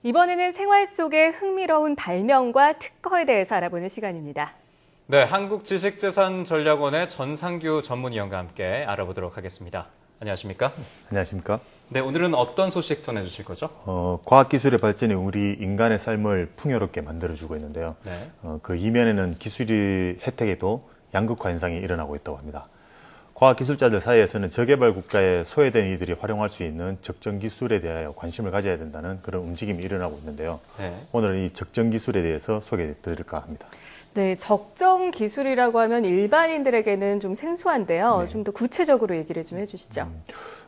이번에는 생활 속의 흥미로운 발명과 특허에 대해서 알아보는 시간입니다. 네, 한국지식재산전략원의 전상규 전문위원과 함께 알아보도록 하겠습니다. 안녕하십니까? 안녕하십니까? 네, 오늘은 어떤 소식 전해주실 거죠? 과학기술의 발전이 우리 인간의 삶을 풍요롭게 만들어주고 있는데요. 네. 그 이면에는 기술의 혜택에도 양극화 현상이 일어나고 있다고 합니다. 과학기술자들 사이에서는 저개발 국가에 소외된 이들이 활용할 수 있는 적정 기술에 대하여 관심을 가져야 된다는 그런 움직임이 일어나고 있는데요. 네. 오늘은 이 적정 기술에 대해서 소개해 드릴까 합니다. 네, 적정 기술이라고 하면 일반인들에게는 좀 생소한데요. 네. 좀 더 구체적으로 얘기를 좀 해주시죠.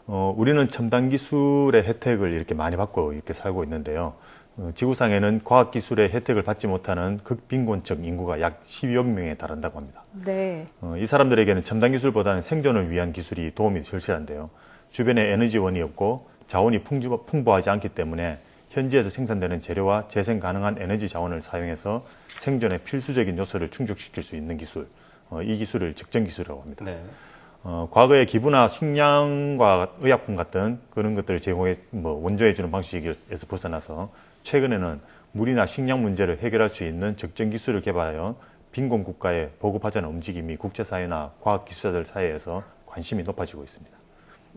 우리는 첨단 기술의 혜택을 이렇게 많이 받고 이렇게 살고 있는데요. 지구상에는 과학기술의 혜택을 받지 못하는 극빈곤층 인구가 약 12억 명에 달한다고 합니다. 네. 이 사람들에게는 첨단 기술보다는 생존을 위한 기술이 도움이 절실한데요. 주변에 에너지원이 없고 자원이 풍부하지 않기 때문에 현지에서 생산되는 재료와 재생 가능한 에너지 자원을 사용해서 생존의 필수적인 요소를 충족시킬 수 있는 기술, 이 기술을 적정 기술이라고 합니다. 네. 과거에 기부나 식량과 의약품 같은 그런 것들을 제공해 원조해주는 방식에서 벗어나서 최근에는 물이나 식량 문제를 해결할 수 있는 적정 기술을 개발하여 빈곤 국가에 보급하자는 움직임이 국제사회나 과학기술자들 사이에서 관심이 높아지고 있습니다.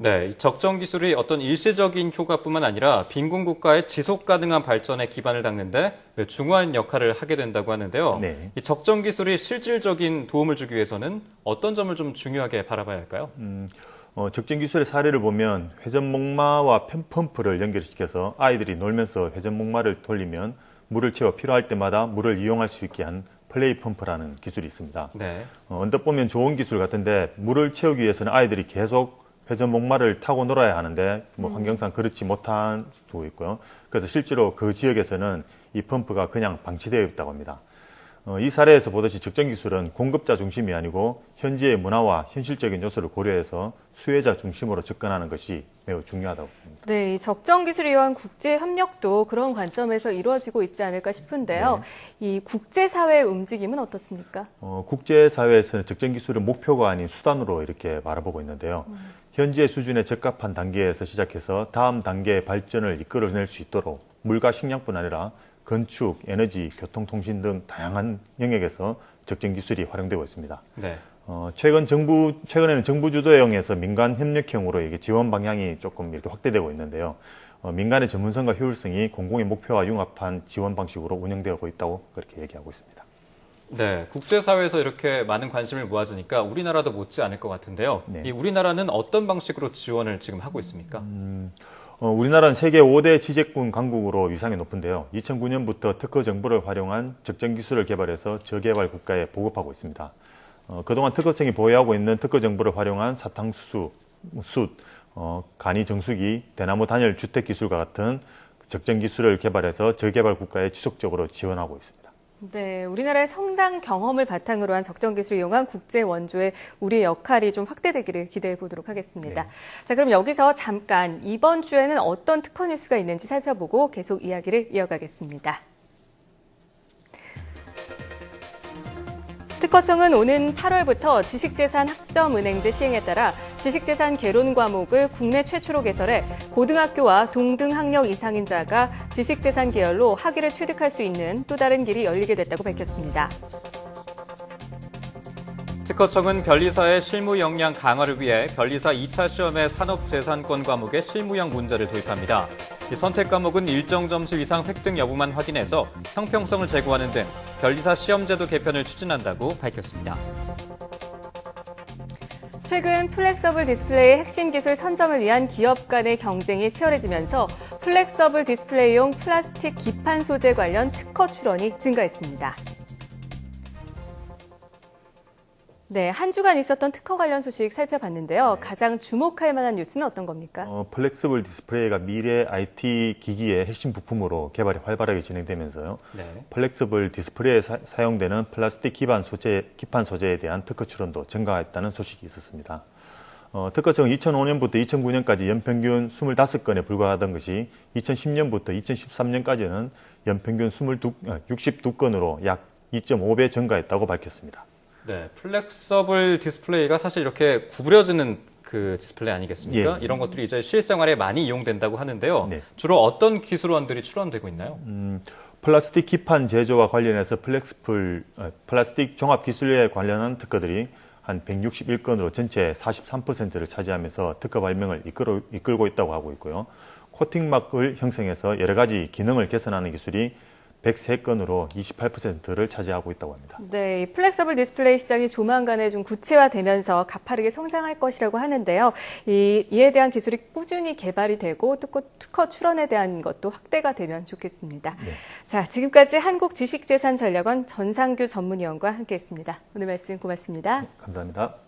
네, 적정 기술이 어떤 일시적인 효과뿐만 아니라 빈곤 국가의 지속 가능한 발전에 기반을 닦는데 중요한 역할을 하게 된다고 하는데요. 네. 이 적정 기술이 실질적인 도움을 주기 위해서는 어떤 점을 좀 중요하게 바라봐야 할까요? 적정 기술의 사례를 보면 회전목마와 펌프를 연결시켜서 아이들이 놀면서 회전목마를 돌리면 물을 채워 필요할 때마다 물을 이용할 수 있게 한 플레이 펌프라는 기술이 있습니다. 네. 언뜻 보면 좋은 기술 같은데 물을 채우기 위해서는 아이들이 계속 회전목마를 타고 놀아야 하는데 환경상 그렇지 못한 수도 있고요. 그래서 실제로 그 지역에서는 이 펌프가 그냥 방치되어 있다고 합니다. 이 사례에서 보듯이 적정 기술은 공급자 중심이 아니고 현지의 문화와 현실적인 요소를 고려해서 수혜자 중심으로 접근하는 것이 매우 중요하다고 봅니다. 네, 이 적정 기술을 위한 국제 협력도 그런 관점에서 이루어지고 있지 않을까 싶은데요. 네. 이 국제사회의 움직임은 어떻습니까? 국제사회에서는 적정 기술을 목표가 아닌 수단으로 이렇게 바라보고 있는데요. 현지의 수준에 적합한 단계에서 시작해서 다음 단계의 발전을 이끌어낼 수 있도록 물과 식량뿐 아니라 건축, 에너지, 교통통신 등 다양한 영역에서 적정 기술이 활용되고 있습니다. 네. 최근에는 정부 주도형에서 민간 협력형으로 이게 지원 방향이 조금 이렇게 확대되고 있는데요. 민간의 전문성과 효율성이 공공의 목표와 융합한 지원 방식으로 운영되고 있다고 그렇게 얘기하고 있습니다. 네, 국제사회에서 이렇게 많은 관심을 모아주니까 우리나라도 못지 않을 것 같은데요. 네. 이 우리나라는 어떤 방식으로 지원을 지금 하고 있습니까? 우리나라는 세계 5대 지재권 강국으로 위상이 높은데요. 2009년부터 특허 정보를 활용한 적정 기술을 개발해서 저개발 국가에 보급하고 있습니다. 그동안 특허청이 보유하고 있는 특허 정보를 활용한 사탕수수, 숯, 간이 정수기, 대나무 단열 주택 기술과 같은 적정 기술을 개발해서 저개발 국가에 지속적으로 지원하고 있습니다. 네, 우리나라의 성장 경험을 바탕으로 한 적정 기술을 이용한 국제 원조의 우리의 역할이 좀 확대되기를 기대해 보도록 하겠습니다. 네. 자, 그럼 여기서 잠깐 이번 주에는 어떤 특허 뉴스가 있는지 살펴보고 계속 이야기를 이어가겠습니다. 특허청은 오는 8월부터 지식재산 학점은행제 시행에 따라 지식재산 개론 과목을 국내 최초로 개설해 고등학교와 동등 학력 이상인자가 지식재산 계열로 학위를 취득할 수 있는 또 다른 길이 열리게 됐다고 밝혔습니다. 특허청은 변리사의 실무 역량 강화를 위해 변리사 2차 시험의 산업재산권 과목에 실무형 문제를 도입합니다. 이 선택 과목은 일정 점수 이상 획득 여부만 확인해서 형평성을 제고하는 등 변리사 시험제도 개편을 추진한다고 밝혔습니다. 최근 플렉서블 디스플레이의 핵심 기술 선점을 위한 기업 간의 경쟁이 치열해지면서 플렉서블 디스플레이용 플라스틱 기판 소재 관련 특허 출원이 증가했습니다. 네, 한 주간 있었던 특허 관련 소식 살펴봤는데요. 네. 가장 주목할 만한 뉴스는 어떤 겁니까? 플렉서블 디스플레이가 미래 IT 기기의 핵심 부품으로 개발이 활발하게 진행되면서요. 네. 플렉서블 디스플레이에 사용되는 플라스틱 기판 소재에 대한 특허 출원도 증가했다는 소식이 있었습니다. 특허청은 2005년부터 2009년까지 연평균 25건에 불과하던 것이 2010년부터 2013년까지는 연평균 62건으로 약 2.5배 증가했다고 밝혔습니다. 네, 플렉서블 디스플레이가 사실 이렇게 구부려지는 그 디스플레이 아니겠습니까? 예. 이런 것들이 이제 실생활에 많이 이용된다고 하는데요. 네. 주로 어떤 기술원들이 출원되고 있나요? 플라스틱 기판 제조와 관련해서 플라스틱 종합기술에 관련한 특허들이 한 161건으로 전체 43%를 차지하면서 특허 발명을 이끌고 있다고 하고 있고요. 코팅막을 형성해서 여러 가지 기능을 개선하는 기술이 103건으로 28%를 차지하고 있다고 합니다. 네, 이 플렉서블 디스플레이 시장이 조만간에 좀 구체화되면서 가파르게 성장할 것이라고 하는데요. 이에 대한 기술이 꾸준히 개발이 되고 특허 출원에 대한 것도 확대가 되면 좋겠습니다. 네. 자, 지금까지 한국지식재산전략원 전상규 전문위원과 함께했습니다. 오늘 말씀 고맙습니다. 감사합니다.